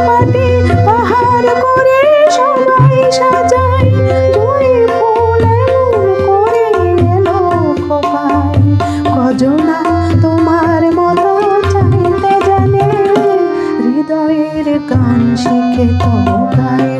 মাটি পাহাড় করে সবাই সাজায়, দুই ফুল এমন করে এলো খোপায়। কজনা তোমার মতো চাইতে জানে, হৃদয়ের গান শিখে তো গায়।